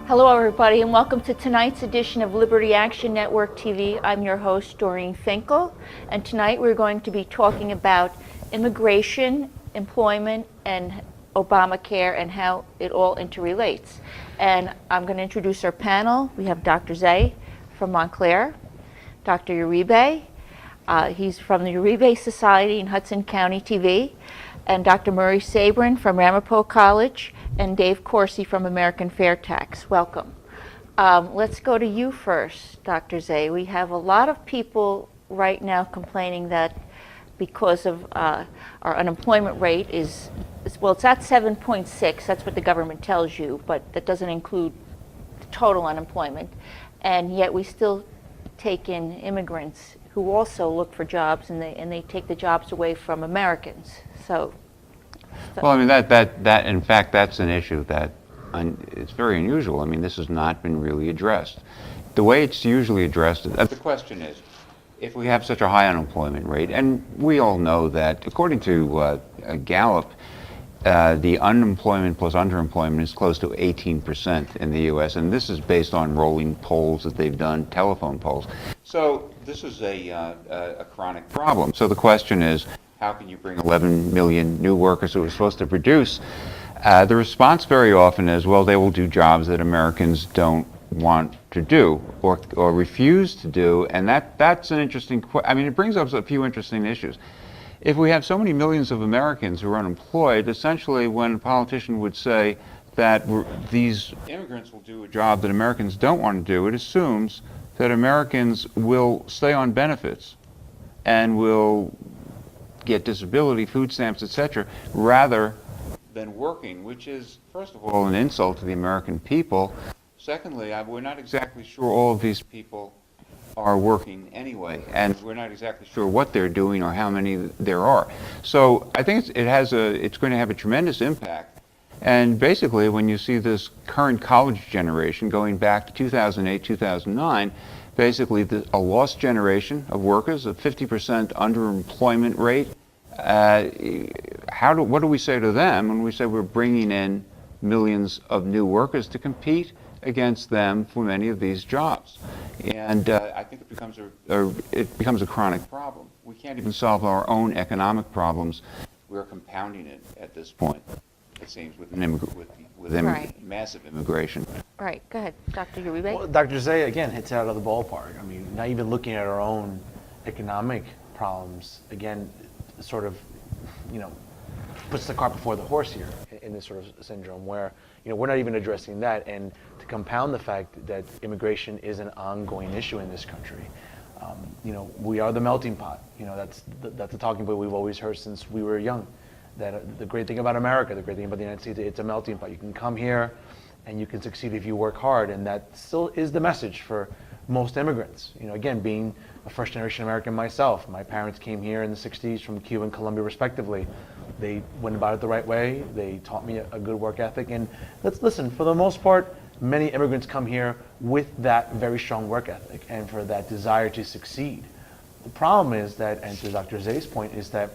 Hello, everybody, and welcome to tonight's edition of Liberty Action Network TV. I'm your host, Doreen Finkel, and tonight we're going to be talking about immigration, employment, and Obamacare and how it all interrelates. And I'm going to introduce our panel. We have Dr. Zay from Montclair, Dr. Uribe, he's from the Uribe Society in Hudson County TV, and Dr. Murray Sabrin from Ramapo College, and Dave Corsi from American Fair Tax. Welcome. Let's go to you first, Dr. Zay. We have a lot of people right now complaining that because of our unemployment rate it's at 7.6, that's what the government tells you, but that doesn't include the total unemployment. And yet we still take in immigrants who also look for jobs, and they take the jobs away from Americans. So well, I mean, that in fact, that's an issue that it's very unusual. I mean, this has not been really addressed. The way it's usually addressed, the question is, if we have such a high unemployment rate, and we all know that according to Gallup, the unemployment plus underemployment is close to 18% in the U.S., and this is based on rolling polls that they've done, telephone polls. So this is a chronic problem. So the question is, how can you bring 11 million new workers who are supposed to produce? The response very often is, well, they will do jobs that Americans don't want to do or refuse to do, and that's an interesting I mean, it brings up a few interesting issues. If we have so many millions of Americans who are unemployed, essentially when a politician would say that these immigrants will do a job that Americans don't want to do, it assumes that Americans will stay on benefits and will get disability, food stamps, etc., rather than working, which is, first of all, an insult to the American people. Secondly, we're not exactly sure all of these people are working anyway, and we're not exactly sure what they're doing or how many there are. So I think it's going to have a tremendous impact. And basically, when you see this current college generation going back to 2008, 2009, basically a lost generation of workers, a 50% underemployment rate. What do we say to them when we say we're bringing in millions of new workers to compete against them for many of these jobs? And I think it becomes a chronic problem. We can't even solve our own economic problems. We're compounding it at this point, it seems, with Right. massive immigration. Right, go ahead, Dr. Uribe. Well, Dr. Zay, again, hits out of the ballpark. I mean, not even looking at our own economic problems, again, sort of, puts the cart before the horse here in this sort of syndrome where, we're not even addressing that. And to compound the fact that immigration is an ongoing issue in this country, we are the melting pot. That's the talking point we've always heard since we were young. That the great thing about America, the great thing about the United States, it's a melting pot. You can come here and you can succeed if you work hard, and that still is the message for most immigrants. Again, being a first-generation American myself, my parents came here in the 60s from Cuba and Colombia respectively. They went about it the right way. They taught me a good work ethic, and let's listen, for the most part, many immigrants come here with that very strong work ethic and for that desire to succeed. The problem is that, and to Dr. Zay's point, is that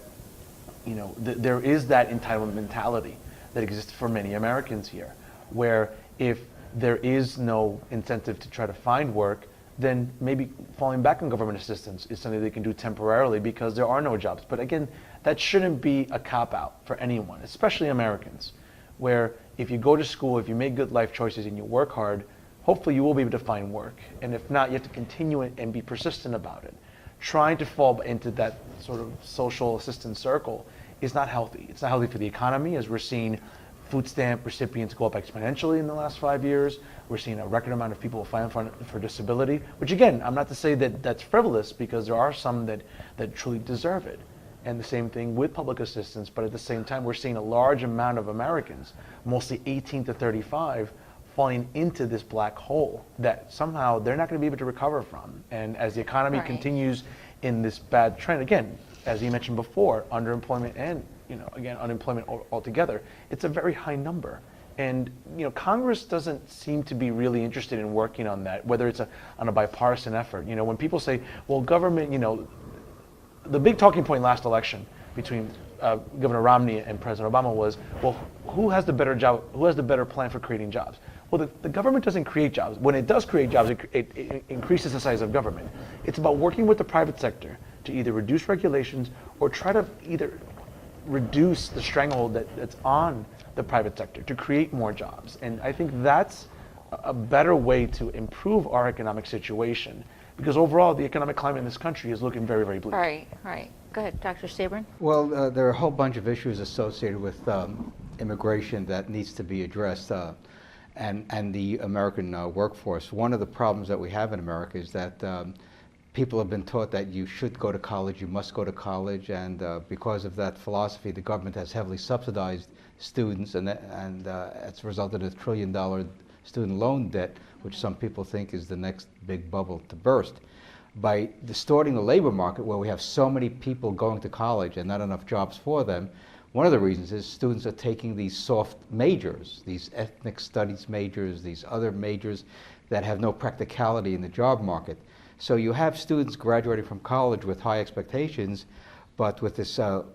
there is that entitlement mentality that exists for many Americans here, where if there is no incentive to try to find work, then maybe falling back on government assistance is something they can do temporarily because there are no jobs. But again, that shouldn't be a cop-out for anyone, especially Americans, where if you go to school, if you make good life choices and you work hard, hopefully you will be able to find work. And if not, you have to continue it and be persistent about it. Trying to fall into that sort of social assistance circle is not healthy. It's not healthy for the economy, as we're seeing food stamp recipients go up exponentially in the last 5 years. We're seeing a record amount of people filing for disability, which again, I'm not to say that that's frivolous, because there are some that truly deserve it. And the same thing with public assistance, but at the same time, we're seeing a large amount of Americans, mostly 18 to 35, falling into this black hole that somehow they're not going to be able to recover from. And as the economy continues in this bad trend, again, as you mentioned before, underemployment and, again, unemployment altogether, it's a very high number. And, Congress doesn't seem to be really interested in working on that, whether it's on a bipartisan effort. When people say, well, government, the big talking point last election between Governor Romney and President Obama was, well, who has the better job? Who has the better plan for creating jobs? Well, the government doesn't create jobs. When it does create jobs, it increases the size of government. It's about working with the private sector to either reduce regulations or try to either reduce the stranglehold that's on the private sector to create more jobs. And I think that's a better way to improve our economic situation, because overall the economic climate in this country is looking very, very bleak. Right. Go ahead, Dr. Sabrin. Well, there are a whole bunch of issues associated with immigration that needs to be addressed, and the American workforce. One of the problems that we have in America is that people have been taught that you should go to college, you must go to college, and because of that philosophy, the government has heavily subsidized students, and it's resulted in $1 trillion student loan debt, which some people think is the next big bubble to burst. By distorting the labor market, where we have so many people going to college and not enough jobs for them, one of the reasons is students are taking these soft majors, these ethnic studies majors, these other majors that have no practicality in the job market. So you have students graduating from college with high expectations, but with this debt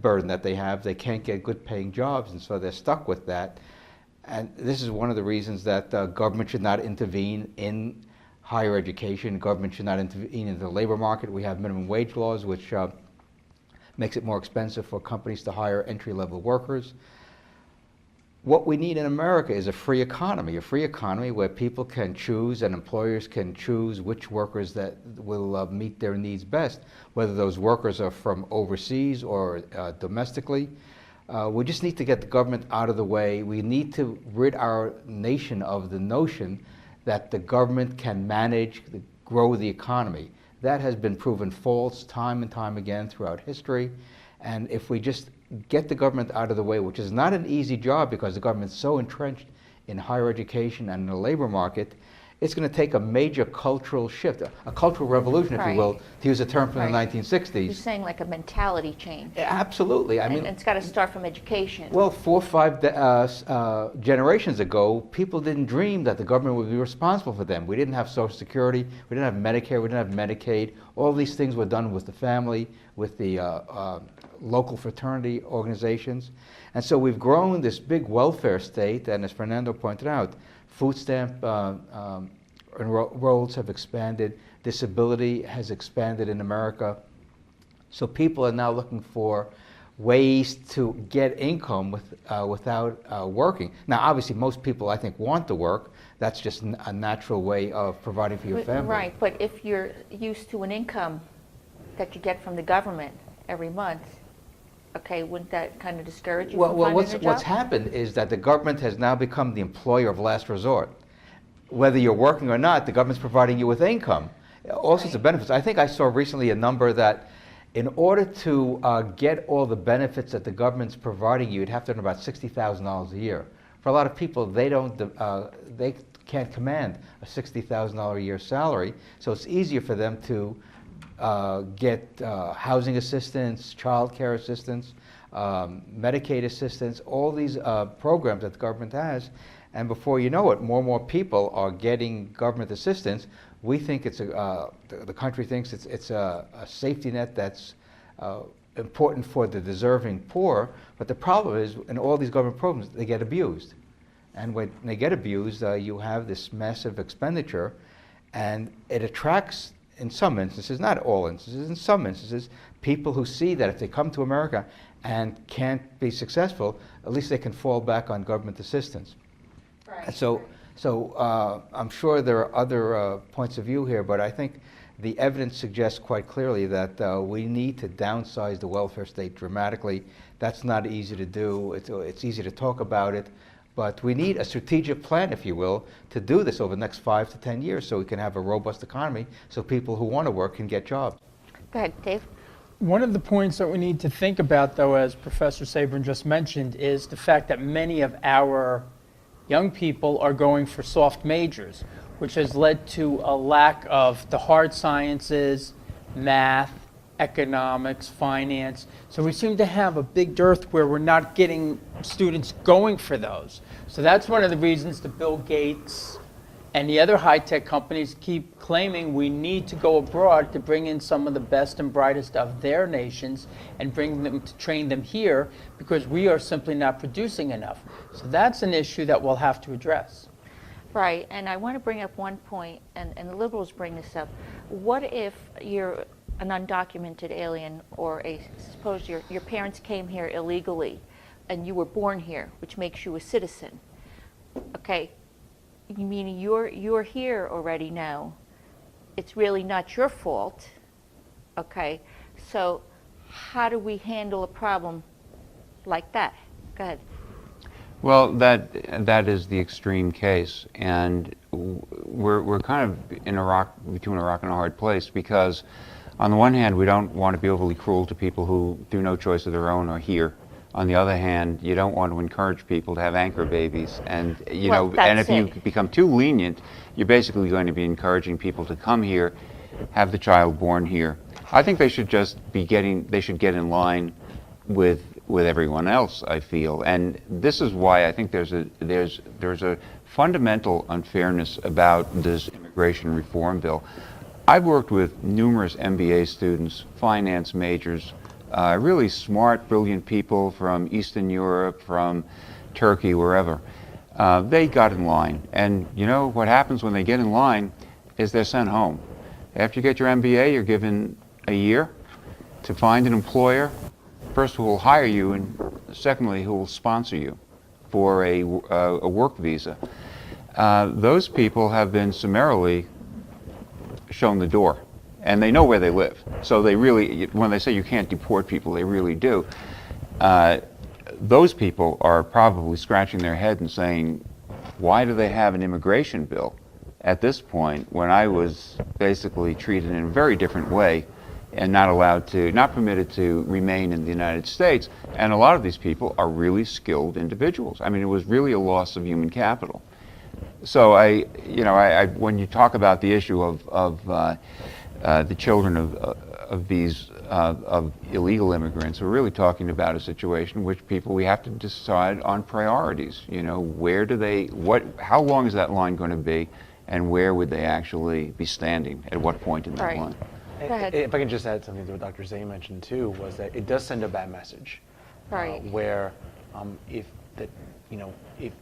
burden that they have, they can't get good paying jobs, and so they're stuck with that. And this is one of the reasons that government should not intervene in higher education. Government should not intervene in the labor market. We have minimum wage laws, which makes it more expensive for companies to hire entry-level workers. What we need in America is a free economy where people can choose and employers can choose which workers that will meet their needs best, whether those workers are from overseas or domestically. We just need to get the government out of the way. We need to rid our nation of the notion that the government can manage, grow the economy. That has been proven false time and time again throughout history. And if we just get the government out of the way, which is not an easy job because the government's so entrenched in higher education and the labor market, it's going to take a major cultural shift, a cultural revolution, if you will, to use a term from the 1960s. You're saying like a mentality change. Absolutely. I mean, and it's got to start from education. Well, 4 or 5 generations ago, people didn't dream that the government would be responsible for them. We didn't have Social Security, we didn't have Medicare, we didn't have Medicaid. All these things were done with the family, with the local fraternity organizations. And so we've grown this big welfare state, and as Fernando pointed out, food stamp rolls have expanded, disability has expanded in America. So people are now looking for ways to get income without working. Now, obviously, most people, I think, want to work. That's just a natural way of providing for your family. Right, but if you're used to an income that you get from the government every month, okay, wouldn't that kind of discourage you from finding a job? What's happened is that the government has now become the employer of last resort. Whether you're working or not, the government's providing you with income, all sorts of benefits. I think I saw recently a number that in order to get all the benefits that the government's providing you, you'd have to earn about $60,000 a year. For a lot of people, they can't command a $60,000 a year salary, so it's easier for them to get housing assistance, child care assistance, Medicaid assistance, all these programs that the government has. And before you know it, more and more people are getting government assistance. We think it's the country thinks it's a safety net that's important for the deserving poor. But the problem is, in all these government programs, they get abused. And when they get abused, you have this massive expenditure, and it attracts, in some instances, not all instances, in some instances, people who see that if they come to America and can't be successful, at least they can fall back on government assistance. Right. So I'm sure there are other points of view here, but I think the evidence suggests quite clearly that we need to downsize the welfare state dramatically. That's not easy to do. It's easy to talk about it, but we need a strategic plan, if you will, to do this over the next 5 to 10 years so we can have a robust economy so people who want to work can get jobs. Go ahead, Dave. One of the points that we need to think about, though, as Professor Sabrin just mentioned, is the fact that many of our young people are going for soft majors, which has led to a lack of the hard sciences, math, economics, finance. So we seem to have a big dearth where we're not getting students going for those. So that's one of the reasons that Bill Gates And the other high-tech companies keep claiming we need to go abroad to bring in some of the best and brightest of their nations and bring them to train them here because we are simply not producing enough. So that's an issue that we'll have to address. Right, and I want to bring up one point, and the liberals bring this up. What if you're an undocumented alien, or suppose your parents came here illegally and you were born here, which makes you a citizen? Okay, you mean you're here already now. It's really not your fault. Okay, so how do we handle a problem like that? Go ahead. Well, that is the extreme case, and we're kind of between a rock and a hard place, because on the one hand, we don't want to be overly cruel to people who, through no choice of their own, are here. On the other hand, you don't want to encourage people to have anchor babies, and and if you become too lenient, you're basically going to be encouraging people to come here, have the child born here. I think they should just get in line with everyone else, I feel, and this is why I think there's a fundamental unfairness about this immigration reform bill. I've worked with numerous MBA students, finance majors, really smart, brilliant people from Eastern Europe, from Turkey, wherever. They got in line, and what happens when they get in line is they're sent home. After you get your MBA, you're given a year to find an employer, first who will hire you, and secondly who will sponsor you for a work visa. Those people have been summarily shown the door, and they know where they live. So they really, when they say you can't deport people, they really do. Those people are probably scratching their head and saying, why do they have an immigration bill at this point when I was basically treated in a very different way and not permitted to remain in the United States? And a lot of these people are really skilled individuals. I mean, it was really a loss of human capital. So when you talk about the issue of the children of these illegal immigrants, we're really talking about a situation in which we have to decide on priorities. How long is that line going to be, and where would they actually be standing at what point in that line? Go ahead. If I can just add something to what Dr. Zay mentioned too, was that it does send a bad message, where if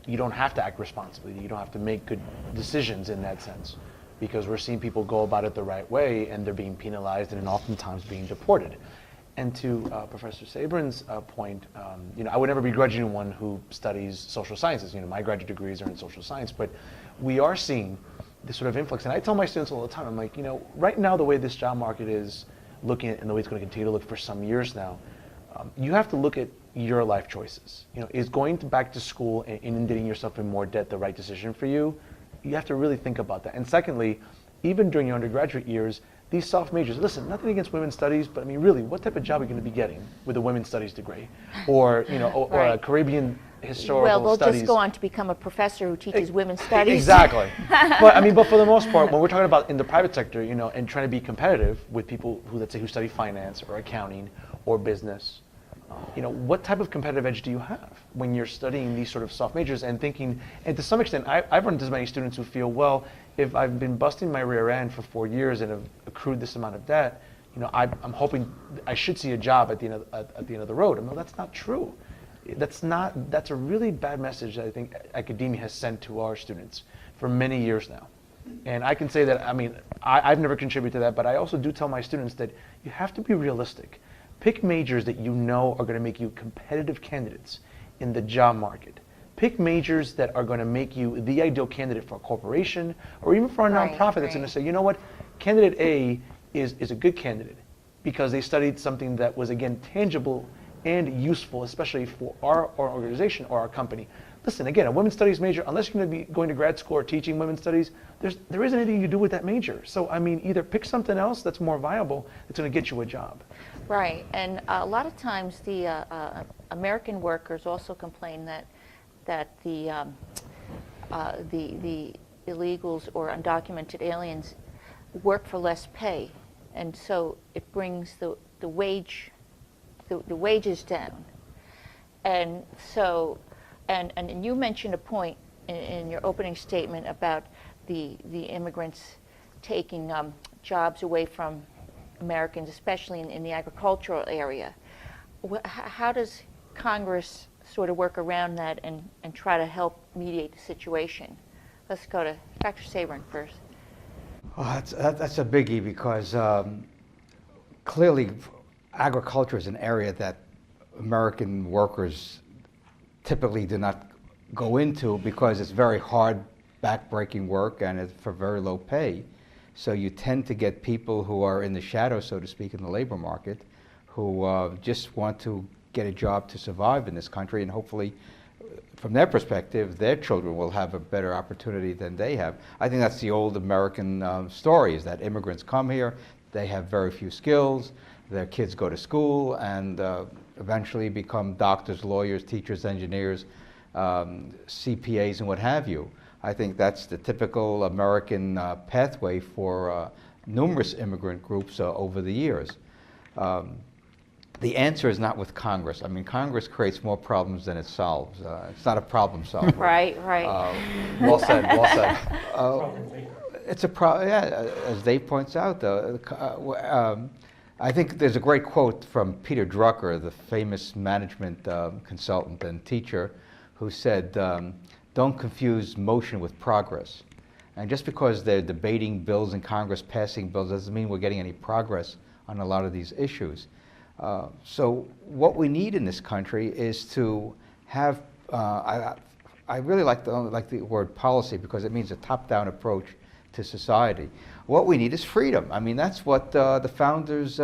you don't have to act responsibly, you don't have to make good decisions in that sense, because we're seeing people go about it the right way and they're being penalized and oftentimes being deported. And to Professor Sabrin's point, I would never begrudge anyone who studies social sciences. My graduate degrees are in social science, but we are seeing this sort of influx. And I tell my students all the time, I'm like, right now the way this job market is looking at, and the way it's going to continue to look for some years now, you have to look at your life choices. Is going back to school and inundating yourself in more debt the right decision for you? You have to really think about that. And secondly, even during your undergraduate years, these soft majors, listen, nothing against women's studies, but I mean, really, what type of job are you going to be getting with a women's studies degree? Or, or a Caribbean historical studies? Well, they'll just go on to become a professor who teaches women's studies. Exactly. But for the most part, when we're talking about in the private sector, and trying to be competitive with people who study finance or accounting or business, what type of competitive edge do you have when you're studying these sort of soft majors and thinking, and to some extent, I've run into many students who feel, well, if I've been busting my rear end for 4 years and have accrued this amount of debt, I'm hoping I should see a job at the end of the road. No, that's not true. That's a really bad message that I think academia has sent to our students for many years now. And I can say that, I've never contributed to that, but I also do tell my students that you have to be realistic. Pick majors that are going to make you competitive candidates in the job market. Pick majors that are going to make you the ideal candidate for a corporation or even for a nonprofit that's going to say, you know what, candidate A is a good candidate because they studied something that was, again, tangible and useful, especially for our organization or our company. Listen, again, a women's studies major, unless you're going to be going to grad school or teaching women's studies, there isn't anything you do with that major. So, either pick something else that's more viable that's going to get you a job. Right, and a lot of times the American workers also complain that the illegals or undocumented aliens work for less pay, and so it brings the wages down. And so, and you mentioned a point in your opening statement about the immigrants taking jobs away from Americans, especially in the agricultural area. How does Congress sort of work around that and try to help mediate the situation? Let's go to Dr. Sabrin first. Well, that's a biggie because clearly agriculture is an area that American workers typically do not go into because it's very hard, back-breaking work and it's for very low pay. So you tend to get people who are in the shadows, so to speak, in the labor market, who just want to get a job to survive in this country, and hopefully, from their perspective, their children will have a better opportunity than they have. I think that's the old American story, is that immigrants come here, they have very few skills, their kids go to school, and eventually become doctors, lawyers, teachers, engineers, CPAs, and what have you. I think that's the typical American pathway for numerous immigrant groups over the years. The answer is not with Congress. I mean, Congress creates more problems than it solves. It's not a problem solver. Right. Well said, well said. It's a problem, yeah, as Dave points out, though. I think there's a great quote from Peter Drucker, the famous management consultant and teacher, who said, don't confuse motion with progress. And just because they're debating bills in Congress, passing bills, doesn't mean we're getting any progress on a lot of these issues. So what we need in this country is to have, I really like the word policy because it means a top-down approach to society. What we need is freedom. I mean, that's what the founders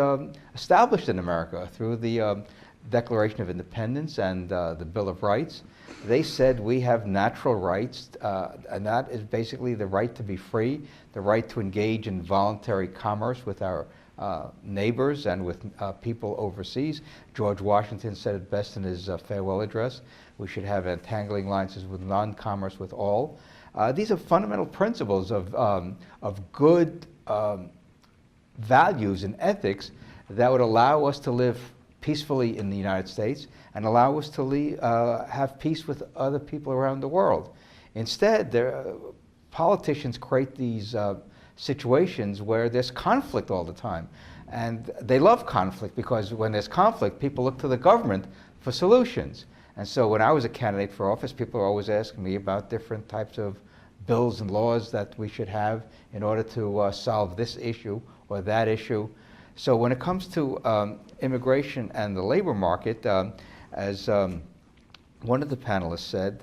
established in America through the Declaration of Independence and the Bill of Rights. They said we have natural rights, and that is basically the right to be free, the right to engage in voluntary commerce with our neighbors and with people overseas. George Washington said it best in his farewell address. We should have entangling alliances with non-commerce with all. These are fundamental principles of good values and ethics that would allow us to live peacefully in the United States and allow us to have peace with other people around the world. Instead, politicians create these situations where there's conflict all the time. And they love conflict because when there's conflict, people look to the government for solutions. And so when I was a candidate for office, people were always asking me about different types of bills and laws that we should have in order to solve this issue or that issue. So when it comes to immigration and the labor market, as one of the panelists said,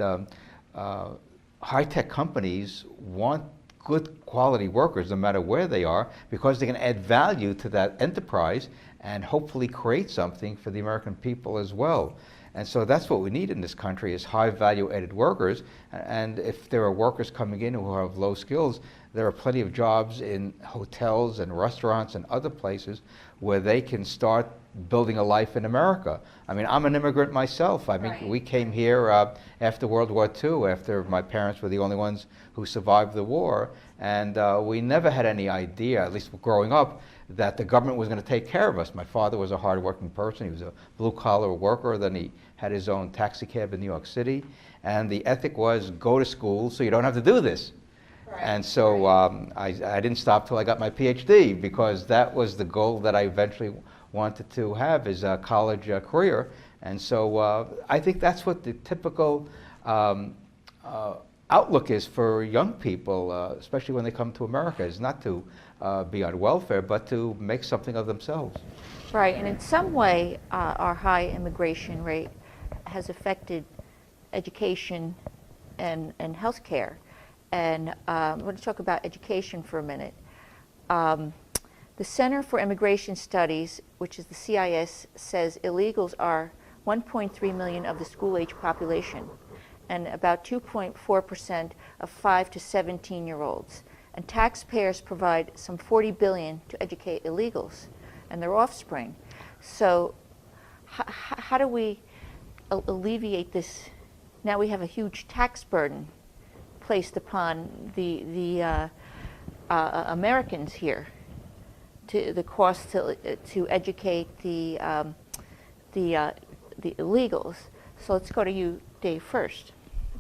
high-tech companies want good quality workers no matter where they are because they can add value to that enterprise and hopefully create something for the American people as well. And so that's what we need in this country is high value added workers. And if there are workers coming in who have low skills, there are plenty of jobs in hotels and restaurants and other places where they can start building a life in America. I mean, I'm an immigrant myself. I mean, Right. we came here after World War II, after my parents were the only ones who survived the war, and we never had any idea, at least growing up, that the government was going to take care of us. My father was a hard-working person. He was a blue-collar worker. Then he had his own taxi cab in New York City, and the ethic was go to school so you don't have to do this. Right. And so I didn't stop till I got my PhD because that was the goal that I eventually wanted to have is a college career. And so I think that's what the typical outlook is for young people, especially when they come to America, is not to be on welfare, but to make something of themselves. Right, and in some way, our high immigration rate has affected education and health care. And I'm going to talk about education for a minute. The Center for Immigration Studies, which is the CIS, says illegals are 1.3 million of the school-age population and about 2.4% of 5 to 17-year-olds. And taxpayers provide some $40 billion to educate illegals and their offspring. So how do we alleviate this? Now we have a huge tax burden placed upon the Americans here, to the cost to educate the illegals. So let's go to you, Dave, first.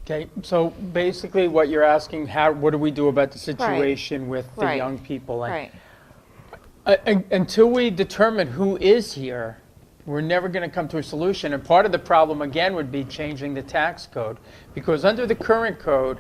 Okay, so basically what you're asking, what do we do about the situation with the Right. young people? And Right. Until we determine who is here, we're never going to come to a solution. And part of the problem, again, would be changing the tax code. Because under the current code,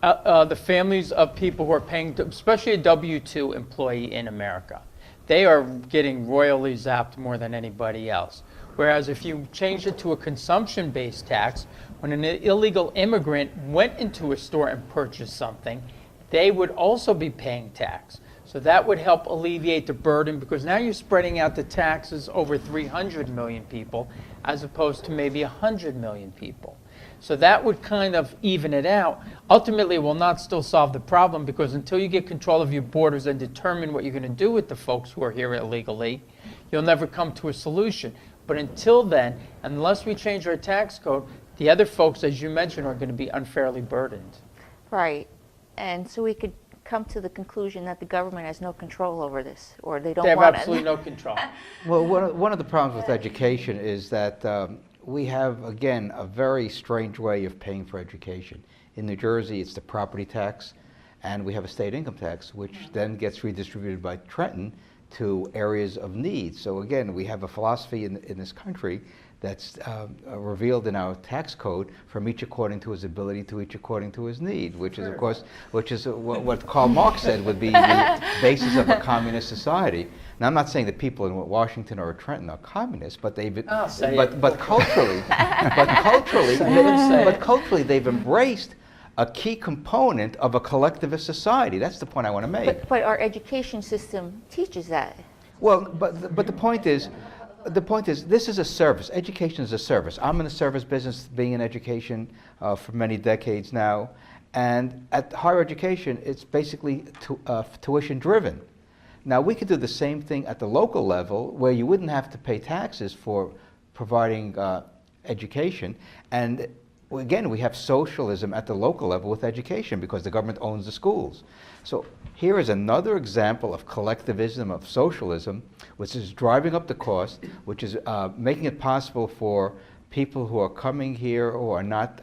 the families of people who are paying, especially a W-2 employee in America, they are getting royally zapped more than anybody else. Whereas if you change it to a consumption-based tax, when an illegal immigrant went into a store and purchased something, they would also be paying tax. So that would help alleviate the burden, because now you're spreading out the taxes over 300 million people as opposed to maybe 100 million people. So that would kind of even it out. Ultimately, it will not still solve the problem, because until you get control of your borders and determine what you're going to do with the folks who are here illegally, you'll never come to a solution. But until then, unless we change our tax code, the other folks, as you mentioned, are going to be unfairly burdened. Right. And so we could come to the conclusion that the government has no control over this, or they don't They have want absolutely it. no control. Well, one of the problems with education is that we have, again, a very strange way of paying for education. In New Jersey, it's the property tax, and we have a state income tax, which then gets redistributed by Trenton to areas of need. So again, we have a philosophy in this country that's revealed in our tax code, from each according to his ability to each according to his need, which is, of course, what Karl Marx said would be the basis of a communist society. Now, I'm not saying that people in Washington or Trenton are communists, but culturally, they've embraced a key component of a collectivist society. That's the point I want to make. But our education system teaches that. Well, but the point is, this is a service. Education is a service. I'm in the service business, being in education for many decades now, and at higher education, it's basically tuition driven. Now, we could do the same thing at the local level, where you wouldn't have to pay taxes for providing education, and again, we have socialism at the local level with education, because the government owns the schools. So here is another example of collectivism, of socialism, which is driving up the cost, which is making it possible for people who are coming here who are not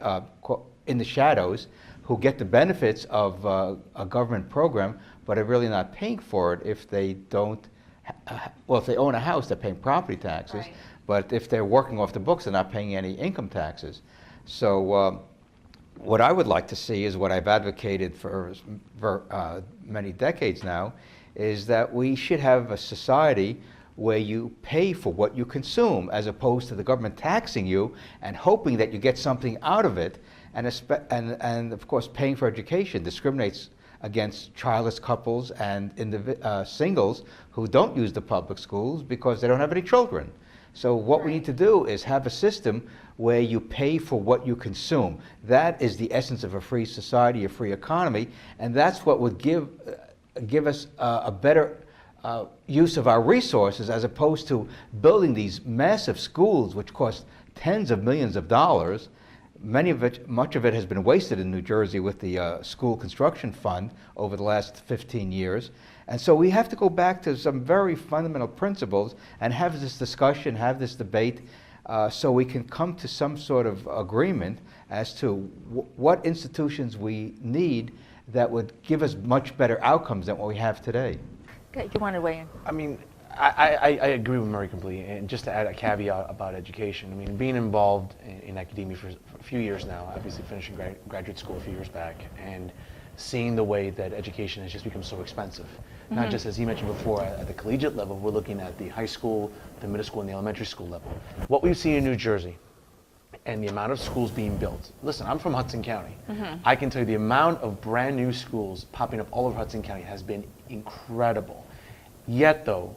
in the shadows, who get the benefits of a government program, but are really not paying for it if they don't, if they own a house, they're paying property taxes, Right. But if they're working off the books, they're not paying any income taxes. So what I would like to see is what I've advocated for many decades now, is that we should have a society where you pay for what you consume, as opposed to the government taxing you and hoping that you get something out of it. And of course, paying for education discriminates against childless couples and singles who don't use the public schools because they don't have any children. So what we need to do is have a system where you pay for what you consume. That is the essence of a free society, a free economy, and that's what would give us a better use of our resources, as opposed to building these massive schools which cost tens of millions of dollars. Much of it has been wasted in New Jersey with the school construction fund over the last 15 years. And so we have to go back to some very fundamental principles and have this discussion, have this debate, so we can come to some sort of agreement as to what institutions we need that would give us much better outcomes than what we have today. Okay, do you want to weigh in? I mean, I agree with Murray completely. And just to add a caveat about education, I mean, being involved in academia for a few years now, obviously finishing graduate school a few years back, and seeing the way that education has just become so expensive. Not just, as he mentioned before, at the collegiate level, we're looking at the high school, the middle school, and the elementary school level. What we've seen in New Jersey, and the amount of schools being built. Listen, I'm from Hudson County. I can tell you the amount of brand new schools popping up all over Hudson County has been incredible. Yet though,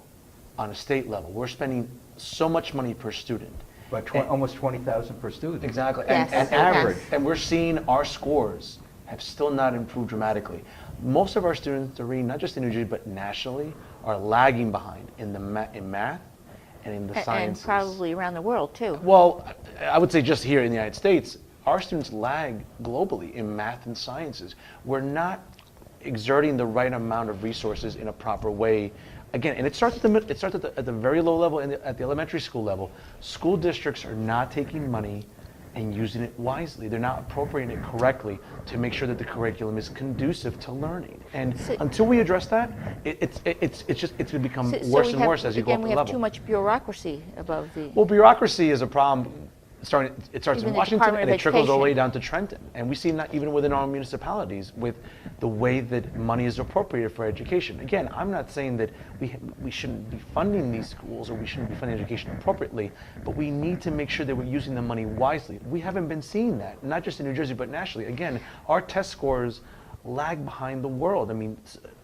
on a state level, we're spending so much money per student. But almost 20,000 per student. Exactly. Yes, And yes. average. And we're seeing our scores have still not improved dramatically. Most of our students, Doreen, not just in New Jersey, but nationally, are lagging behind in math and in the sciences. And probably around the world, too. Well, I would say just here in the United States, our students lag globally in math and sciences. We're not exerting the right amount of resources in a proper way. Again, and it starts at the very low level, at the elementary school level. School districts are not taking money and using it wisely. They're not appropriating it correctly to make sure that the curriculum is conducive to learning. And until we address that, it's going to become worse and worse as you go up the Again, we have level. too much bureaucracy above the. Well, bureaucracy is a problem. It starts Even in the Washington Department and of it trickles all the way Education. down to Trenton. And we see that even within our municipalities with the way that money is appropriated for education. Again, I'm not saying that we shouldn't be funding these schools or we shouldn't be funding education appropriately, but we need to make sure that we're using the money wisely. We haven't been seeing that, not just in New Jersey, but nationally. Again, our test scores lag behind the world. I mean,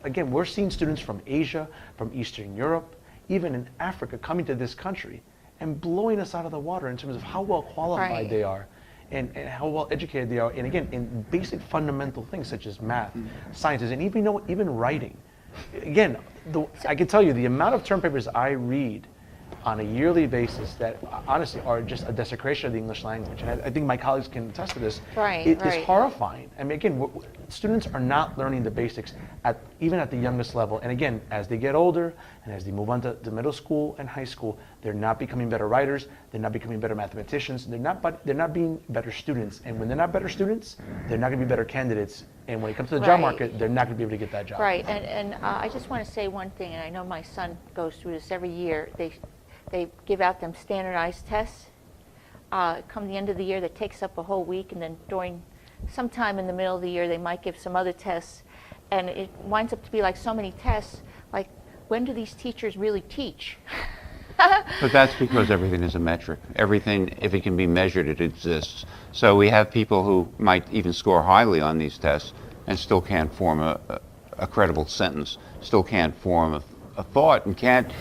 again, we're seeing students from Asia, from Eastern Europe, even in Africa coming to this country and blowing us out of the water in terms of how well qualified Right. they are and how well educated they are. And again, in basic fundamental things such as math, sciences, and even writing. Again, I can tell you the amount of term papers I read on a yearly basis that honestly are just a desecration of the English language. And I think my colleagues can attest to this. Right, It right. is horrifying. I mean, again, students are not learning the basics even at the youngest level. And again, as they get older and as they move on to middle school and high school, they're not becoming better writers. They're not becoming better mathematicians. They're not being better students. And when they're not better students, they're not going to be better candidates. And when it comes to the job Right. market, they're not going to be able to get that job. Right, and I just want to say one thing, and I know my son goes through this every year. They give out them standardized tests. Come the end of the year, that takes up a whole week, and then during sometime in the middle of the year, they might give some other tests, and it winds up to be like so many tests. Like, when do these teachers really teach? But that's because everything is a metric. Everything, if it can be measured, it exists. So we have people who might even score highly on these tests and still can't form a credible sentence, still can't form a thought, and can't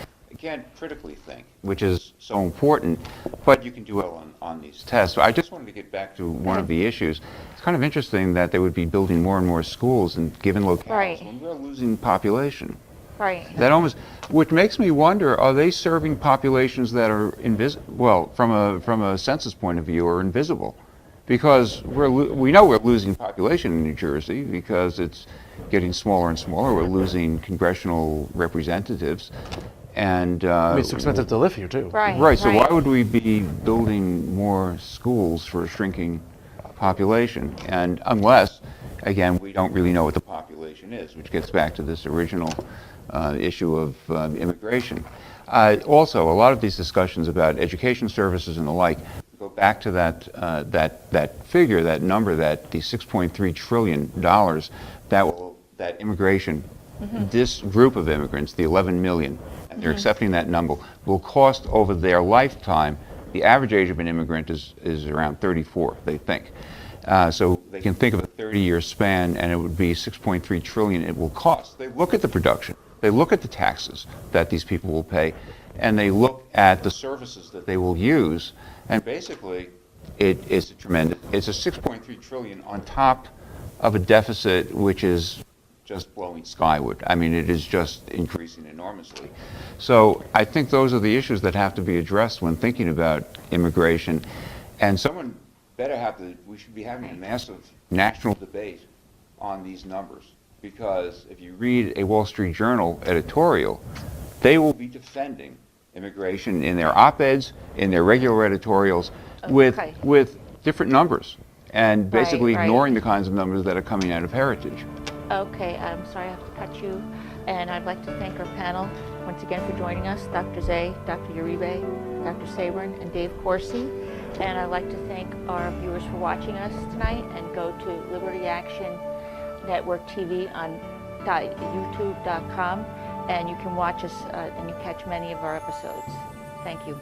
critically think, which is so important, but you can do well on these tests. So I just wanted to get back to one of the issues. It's kind of interesting that they would be building more and more schools in given locales Right. when we're losing population. Right. That almost, which makes me wonder, are they serving populations that are invisible? Well, from a census point of view, are invisible, because we know we're losing population in New Jersey because it's getting smaller and smaller. We're losing congressional representatives, and I mean, it's expensive to live here, too. Right. right. So why would we be building more schools for a shrinking population? And unless, again, we don't really know what the population is, which gets back to this original issue of immigration. Also, a lot of these discussions about education services and the like go back to that figure, that number, that the $6.3 trillion that immigration, this group of immigrants, the 11 million, and they're accepting that number, will cost over their lifetime. The average age of an immigrant is around 34, they think. So they can think of a 30-year span, and it would be $6.3 trillion it will cost. They look at the production, they look at the taxes that these people will pay, and they look at the services that they will use, and basically it's a $6.3 trillion on top of a deficit which is just blowing skyward. I mean, it is just increasing enormously. So I think those are the issues that have to be addressed when thinking about immigration. And someone we should be having a massive national debate on these numbers, because if you read a Wall Street Journal editorial, they will be defending immigration in their op-eds, in their regular editorials, Okay. with different numbers, and basically right. ignoring the kinds of numbers that are coming out of Heritage. Okay, I'm sorry I have to cut you, and I'd like to thank our panel once again for joining us, Dr. Zay, Dr. Uribe, Dr. Sabrin, and Dave Corsi. And I'd like to thank our viewers for watching us tonight, and go to Liberty Action Network TV on youtube.com, and you can watch us and you catch many of our episodes. Thank you.